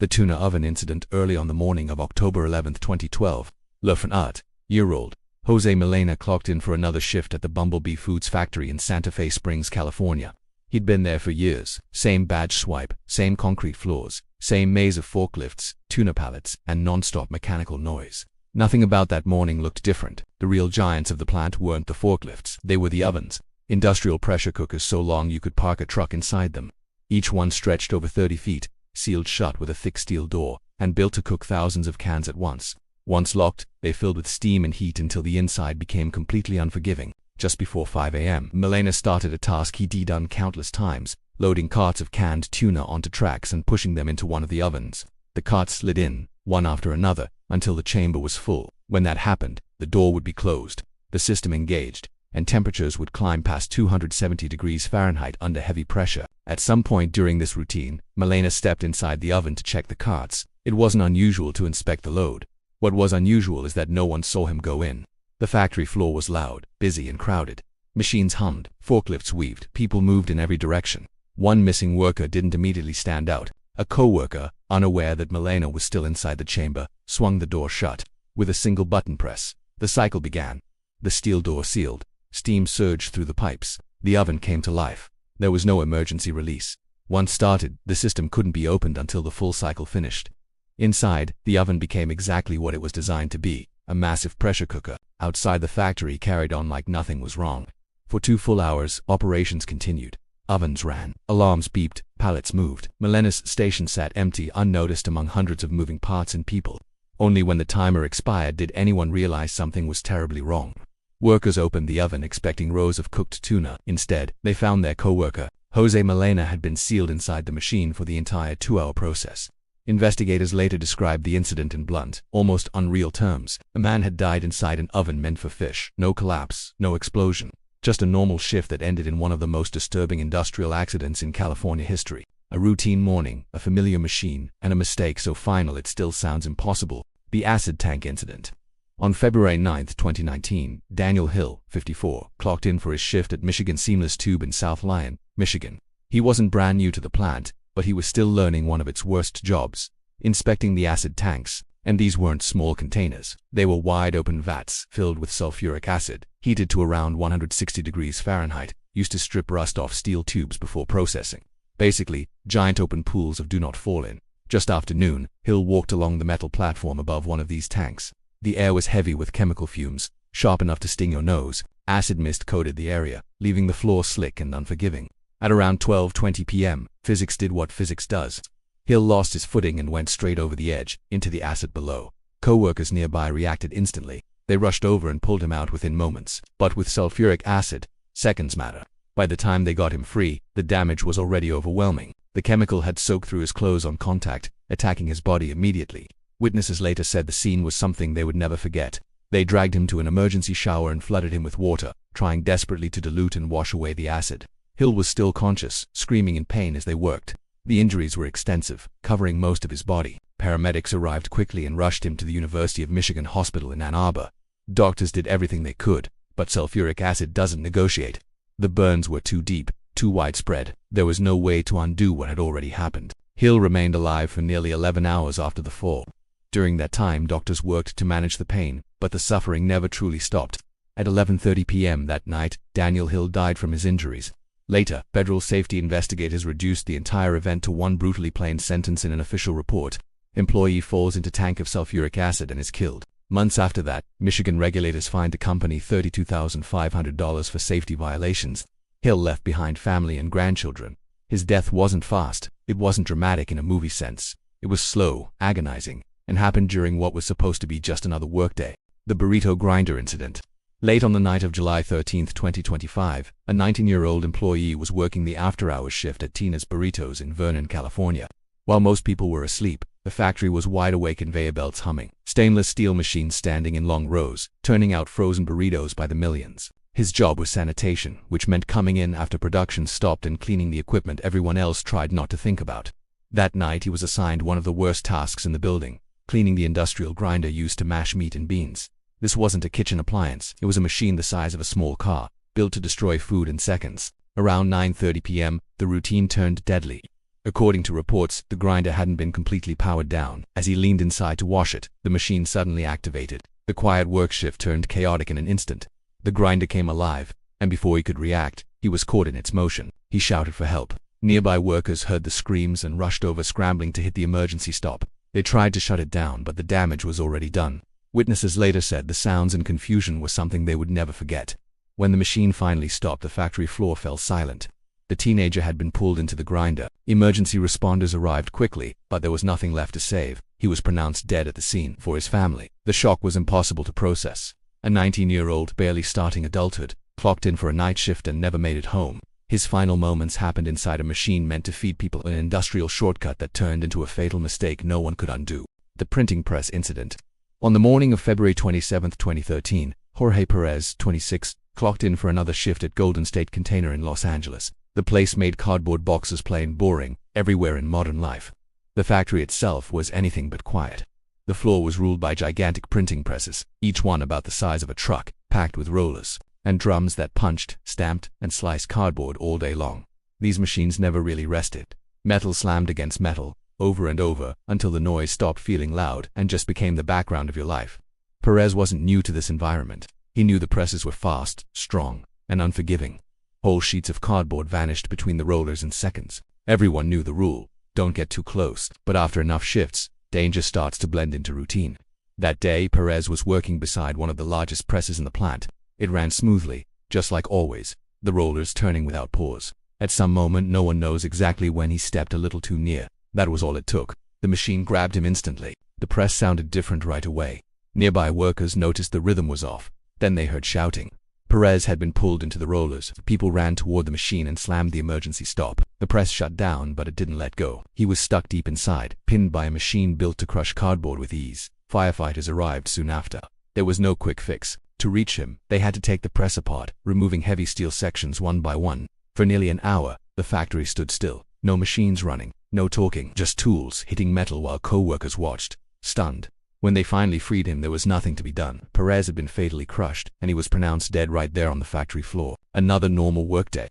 The tuna oven incident early on the morning of October 11, 2012. Le 8-year-old Jose Milena clocked in for another shift at the Bumblebee Foods factory in Santa Fe Springs, California. He'd been there for years. Same badge swipe, same concrete floors, same maze of forklifts, tuna pallets, and non-stop mechanical noise. Nothing about that morning looked different. The real giants of the plant weren't the forklifts, they were the ovens. Industrial pressure cookers so long you could park a truck inside them. Each one stretched over 30 feet, sealed shut with a thick steel door, and built to cook thousands of cans at once. Once locked, they filled with steam and heat until the inside became completely unforgiving. Just before 5 a.m., Milena started a task he'd done countless times, loading carts of canned tuna onto tracks and pushing them into one of the ovens. The carts slid in, one after another, until the chamber was full. When that happened, the door would be closed, the system engaged, and temperatures would climb past 270 degrees Fahrenheit under heavy pressure. At some point during this routine, Milena stepped inside the oven to check the carts. It wasn't unusual to inspect the load. What was unusual is that no one saw him go in. The factory floor was loud, busy, and crowded. Machines hummed, forklifts weaved, people moved in every direction. One missing worker didn't immediately stand out. A co-worker, unaware that Milena was still inside the chamber, swung the door shut. With a single button press, the cycle began. The steel door sealed. Steam surged through the pipes. The oven came to life. There was no emergency release. Once started, the system couldn't be opened until the full cycle finished. Inside, the oven became exactly what it was designed to be, a massive pressure cooker. Outside, the factory carried on like nothing was wrong. For 2 full hours, operations continued. Ovens ran, alarms beeped, pallets moved. Milena's station sat empty, unnoticed among hundreds of moving parts and people. Only when the timer expired did anyone realize something was terribly wrong. Workers opened the oven expecting rows of cooked tuna. Instead, they found their co-worker, Jose Milena, had been sealed inside the machine for the entire 2-hour process. Investigators later described the incident in blunt, almost unreal terms. A man had died inside an oven meant for fish. No collapse, no explosion. Just a normal shift that ended in one of the most disturbing industrial accidents in California history. A routine morning, a familiar machine, and a mistake so final it still sounds impossible. The acid tank incident. On February 9, 2019, Daniel Hill, 54, clocked in for his shift at Michigan Seamless Tube in South Lyon, Michigan. He wasn't brand new to the plant, but he was still learning one of its worst jobs, inspecting the acid tanks. And these weren't small containers. They were wide-open vats filled with sulfuric acid, heated to around 160 degrees Fahrenheit, used to strip rust off steel tubes before processing. Basically, giant open pools of do not fall in. Just after noon, Hill walked along the metal platform above one of these tanks. The air was heavy with chemical fumes, sharp enough to sting your nose. Acid mist coated the area, leaving the floor slick and unforgiving. At around 12:20 p.m., physics did what physics does. Hill lost his footing and went straight over the edge, into the acid below. Co-workers nearby reacted instantly. They rushed over and pulled him out within moments. But with sulfuric acid, seconds matter. By the time they got him free, the damage was already overwhelming. The chemical had soaked through his clothes on contact, attacking his body immediately. Witnesses later said the scene was something they would never forget. They dragged him to an emergency shower and flooded him with water, trying desperately to dilute and wash away the acid. Hill was still conscious, screaming in pain as they worked. The injuries were extensive, covering most of his body. Paramedics arrived quickly and rushed him to the University of Michigan Hospital in Ann Arbor. Doctors did everything they could, but sulfuric acid doesn't negotiate. The burns were too deep, too widespread. There was no way to undo what had already happened. Hill remained alive for nearly 11 hours after the fall. During that time, doctors worked to manage the pain, but the suffering never truly stopped. At 11:30 p.m. that night, Daniel Hill died from his injuries. Later, federal safety investigators reduced the entire event to one brutally plain sentence in an official report. Employee falls into tank of sulfuric acid and is killed. Months after that, Michigan regulators fined the company $32,500 for safety violations. Hill left behind family and grandchildren. His death wasn't fast. It wasn't dramatic in a movie sense. It was slow, agonizing, and happened during what was supposed to be just another workday. The burrito grinder incident. Late on the night of July 13, 2025, a 19-year-old employee was working the after-hours shift at Tina's Burritos in Vernon, California. While most people were asleep, the factory was wide awake, conveyor belts humming, stainless steel machines standing in long rows, turning out frozen burritos by the millions. His job was sanitation, which meant coming in after production stopped and cleaning the equipment everyone else tried not to think about. That night he was assigned one of the worst tasks in the building, cleaning the industrial grinder used to mash meat and beans. This wasn't a kitchen appliance, it was a machine the size of a small car, built to destroy food in seconds. Around 9:30 p.m., the routine turned deadly. According to reports, the grinder hadn't been completely powered down. As he leaned inside to wash it, the machine suddenly activated. The quiet work shift turned chaotic in an instant. The grinder came alive, and before he could react, he was caught in its motion. He shouted for help. Nearby workers heard the screams and rushed over, scrambling to hit the emergency stop. They tried to shut it down, but the damage was already done. Witnesses later said the sounds and confusion were something they would never forget. When the machine finally stopped, the factory floor fell silent. The teenager had been pulled into the grinder. Emergency responders arrived quickly, but there was nothing left to save. He was pronounced dead at the scene. For his family, the shock was impossible to process. A 19-year-old, barely starting adulthood, clocked in for a night shift and never made it home. His final moments happened inside a machine meant to feed people, an industrial shortcut that turned into a fatal mistake no one could undo. The printing press incident. On the morning of February 27, 2013, Jorge Perez, 26, clocked in for another shift at Golden State Container in Los Angeles. The place made cardboard boxes plain boring, everywhere in modern life. The factory itself was anything but quiet. The floor was ruled by gigantic printing presses, each one about the size of a truck, packed with rollers and drums that punched, stamped, and sliced cardboard all day long. These machines never really rested. Metal slammed against metal, over and over, until the noise stopped feeling loud and just became the background of your life. Perez wasn't new to this environment. He knew the presses were fast, strong, and unforgiving. Whole sheets of cardboard vanished between the rollers in seconds. Everyone knew the rule: don't get too close. But after enough shifts, danger starts to blend into routine. That day, Perez was working beside one of the largest presses in the plant. It ran smoothly, just like always, the rollers turning without pause. At some moment, no one knows exactly when, he stepped a little too near. That was all it took. The machine grabbed him instantly. The press sounded different right away. Nearby workers noticed the rhythm was off. Then they heard shouting. Perez had been pulled into the rollers. People ran toward the machine and slammed the emergency stop. The press shut down, but it didn't let go. He was stuck deep inside, pinned by a machine built to crush cardboard with ease. Firefighters arrived soon after. There was no quick fix. To reach him, they had to take the press apart, removing heavy steel sections one by one. For nearly an hour, the factory stood still. No machines running, no talking, just tools hitting metal while co-workers watched, stunned. When they finally freed him, there was nothing to be done. Perez had been fatally crushed, and he was pronounced dead right there on the factory floor. Another normal workday.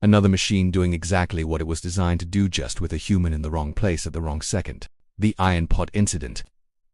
Another machine doing exactly what it was designed to do, just with a human in the wrong place at the wrong second. The Iron Pot Incident.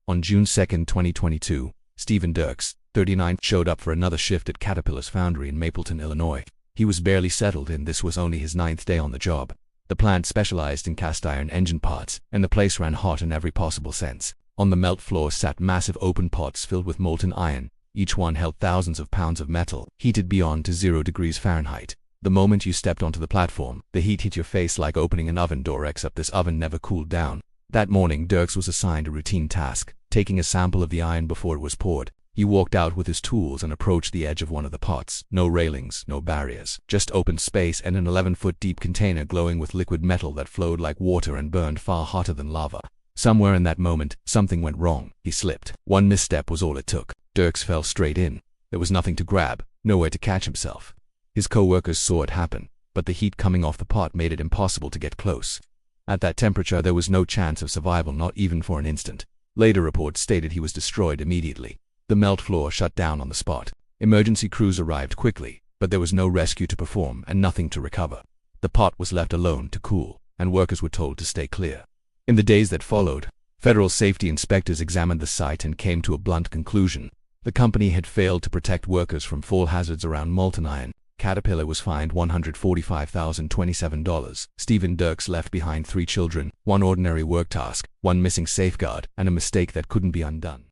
On June 2, 2022, Stephen Dirks, 39, showed up for another shift at Caterpillar's foundry in Mapleton, Illinois. He was barely settled in. This was only his 9th day on the job. The plant specialized in cast iron engine parts, and the place ran hot in every possible sense. On the melt floor sat massive open pots filled with molten iron. Each one held thousands of pounds of metal, heated beyond to 0 degrees Fahrenheit. The moment you stepped onto the platform, the heat hit your face like opening an oven door, except this oven never cooled down. That morning, Dirks was assigned a routine task, taking a sample of the iron before it was poured. He walked out with his tools and approached the edge of one of the pots. No railings, no barriers, just open space and an 11-foot deep container glowing with liquid metal that flowed like water and burned far hotter than lava. Somewhere in that moment, something went wrong. He slipped. One misstep was all it took. Dirks fell straight in. There was nothing to grab, nowhere to catch himself. His co-workers saw it happen, but the heat coming off the pot made it impossible to get close. At that temperature, there was no chance of survival, not even for an instant. Later reports stated he was destroyed immediately. The melt floor shut down on the spot. Emergency crews arrived quickly, but there was no rescue to perform and nothing to recover. The pot was left alone to cool, and workers were told to stay clear. In the days that followed, federal safety inspectors examined the site and came to a blunt conclusion. The company had failed to protect workers from fall hazards around molten iron. Caterpillar was fined $145,027. Stephen Dirks left behind 3 children, 1 ordinary work task, 1 missing safeguard, and a mistake that couldn't be undone.